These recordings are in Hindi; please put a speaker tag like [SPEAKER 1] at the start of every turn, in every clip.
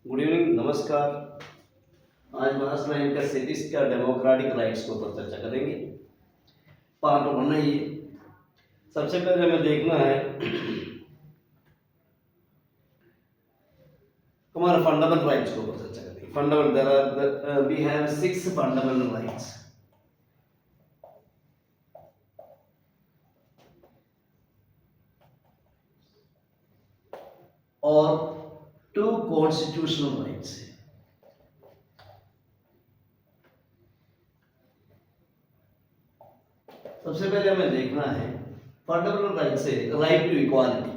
[SPEAKER 1] गुड इवनिंग, नमस्कार। आज महाराष्ट्र लाइन का सिटीज का डेमोक्रेटिक राइट्स के ऊपर चर्चा करेंगे। पार्ट वन है ये। सबसे पहले हमें देखना है हमारे फंडामेंटल राइट्स के ऊपर चर्चा करेंगे। Fundamental we have 6 fundamental rights. और 2 कॉन्स्टिट्यूशनल राइट्स है। सबसे पहले हमें देखना है फंडामेंटल राइट से राइट टू इक्वालिटी।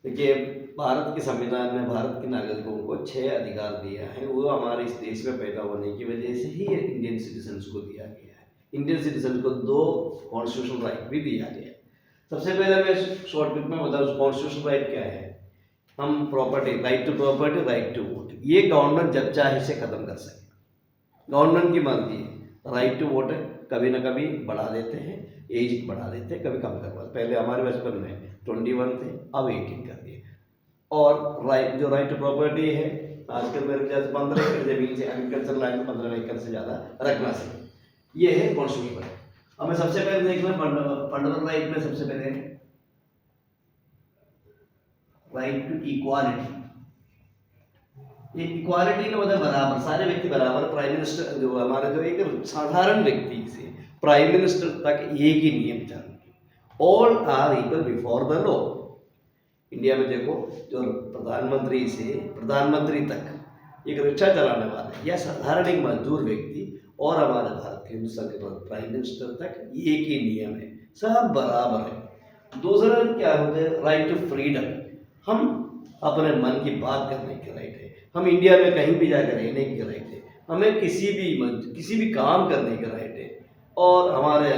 [SPEAKER 1] देखिए, भारत के संविधान में भारत के नागरिकों को 6 अधिकार दिया है। वो हमारे इस देश में पैदा होने की वजह से ही इंडियन सिटीजन्स को दिया गया है। इंडियन सिटीजन को 2 कॉन्स्टिट्यूशनल राइट भी दिया गया है। सबसे पहले मैं शॉर्टकट में बताऊँ कॉन्स्टिट्यूशनल राइट क्या है। हम property, right to property, right to vote, ये गवर्नमेंट जब चाहे इसे खत्म कर सके। गवर्नमेंट की मर्जी है। राइट टू वोट कभी ना कभी बढ़ा देते हैं, एज बढ़ा देते हैं, कभी कम करवा। पहले हमारे बचपन में 21 थे, अब 18 कर दिए। और राइट टू प्रॉपर्टी है, आजकल मेरे ख्याल से 15 एकड़ जमीन से एग्रीकल्चर लैंड में 15 एकड़ से ज़्यादा रखना चाहिए। ये है कॉन्स्टिट्यूशन राइट। हमें सबसे पहले देखना फंडामेंटल राइट में सबसे पहले राइट टू इक्वालिटी। ये इक्वालिटी का मतलब बराबर, सारे व्यक्ति बराबर। प्राइम मिनिस्टर जो हमारे जो एक साधारण व्यक्ति से प्राइम मिनिस्टर तक एक ही नियम चल, all are equal before the law. India में देखो, जो प्रधानमंत्री से प्रधानमंत्री तक एक रिक्शा चलाने वाले या साधारण एक मजदूर व्यक्ति और हमारे भारत के हिंदुस्तान के प्राइम मिनिस्टर तक एक ही नियम है, सब बराबर है। दूसरा क्या होता है, राइट टू फ्रीडम। हम अपने मन की बात करने के राइट है। हम इंडिया में कहीं भी जाकर रहने की राइट है। हमें किसी भी काम करने का राइट है। और हमारे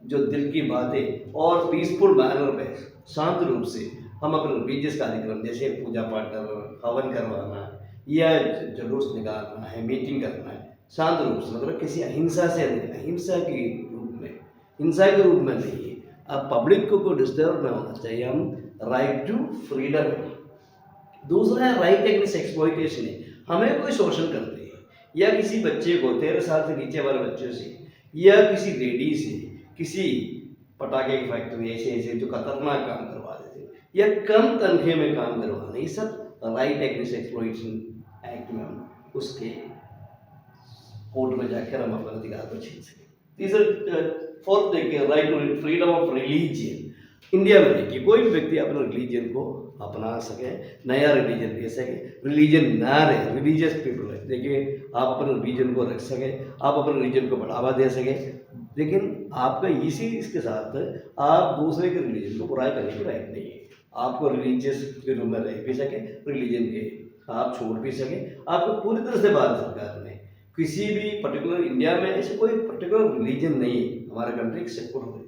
[SPEAKER 1] जो दिल की बातें और पीसफुल मैनर में शांत रूप से हम अपने रिलीजियस कार्यक्रम जैसे पूजा पाठ करना, हवन करवाना या जुलूस निकालना है, मीटिंग करना है, शांत रूप से, मतलब किसी अहिंसा से नहीं, अहिंसा के रूप में, हिंसा के रूप में नहीं है। अब पब्लिक को डिस्टर्ब ना होना चाहिए। हम राइट टू फ्रीडम है। दूसरा है राइट अगेंस्ट एक्सप्लॉइटेशन है। हमें कोई शोषण करते हैं या किसी बच्चे को 13 साल से नीचे वाले बच्चों से या किसी लेडी से किसी पटाखे की फैक्ट्री ऐसे जो खतरनाक काम करवा देते हैं या कम तनख्वाह में काम करवाने, ये सब राइट अगेंस्ट एक्सप्लॉइटेशन एक्ट में हम उसके कोर्ट में जाकर हम अपने अधिकार को छीन सकें। तीसरा, फोर्थ देखिए, right to freedom of religion. India में देखिए, कोई भी व्यक्ति अपने रिलीजन को अपना सके, नया रिलीजन ले सके, रिलीजन ना रहे, रिलीजियस पीपल है। देखिए, आप अपने रिलीजन को रख सके, आप अपने रिलीजन को बढ़ावा दे सके, लेकिन आपका इसके साथ आप दूसरे के रिलीजन को बुराई करने की राइट नहीं है। आपको रिलीजियस के रूप में रह भी सके, रिलीजन के आप छोड़ भी सके। आपको पूरी तरह से भारत सरकार ने किसी भी पर्टिकुलर, इंडिया में ऐसे कोई पर्टिकुलर रिलीजन नहीं है, हमारा कंट्री एक्सेप्ट हो गई।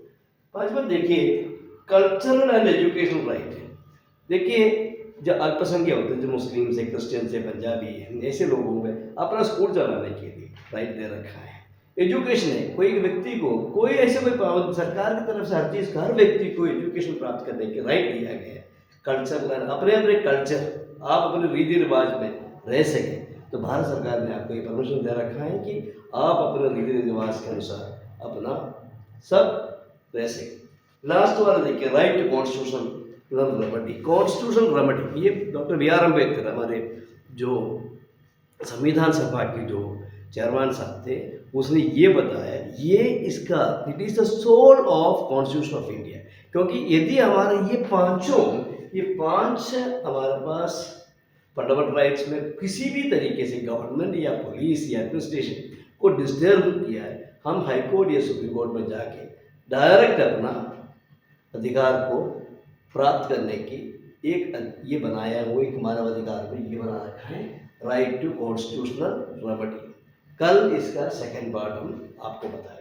[SPEAKER 1] पांचवा देखिए, कल्चरल एंड एजुकेशनल राइट है। देखिए, जो अल्पसंख्यक होते हैं, जो मुस्लिम से, क्रिश्चियन से, पंजाबी है, ऐसे लोगों में अपना स्कूल चलाने के लिए राइट दे रखा है। एजुकेशन है, कोई व्यक्ति को कोई ऐसे कोई पाबंदी सरकार की तरफ से हर चीज़ हर व्यक्ति को एजुकेशन प्राप्त करने के राइट दिया गया है। कल्चर, अपने अपने कल्चर, आप अपने रीति रिवाज में रह सकें, तो भारत सरकार ने आपको ये परमिशन दे रखा है कि आप अपने रीति रिवाज के अनुसार अपना सब रह सकें। लास्ट वाला देखिए, right to constitutional remedy. Constitutional remedy, ये डॉक्टर बी आर अम्बेडकर हमारे जो संविधान सभा के जो चेयरमैन साहब थे, उसने ये बताया, ये इसका it is the soul of constitution of India. क्योंकि यदि हमारे ये पांच हमारे पास फंडामेंटल राइट्स में किसी भी तरीके से गवर्नमेंट या पुलिस या एडमिनिस्ट्रेशन को डिस्टर्ब किया है, हम हाई कोर्ट या सुप्रीम कोर्ट में जाके डायरेक्ट अपना अधिकार को प्राप्त करने की एक ये बनाया हुआ एक मानव अधिकार में ये बना रखा है, राइट टू कॉन्स्टिट्यूशनल रेमेडी। कल इसका सेकंड पार्ट हम आपको बताएंगे।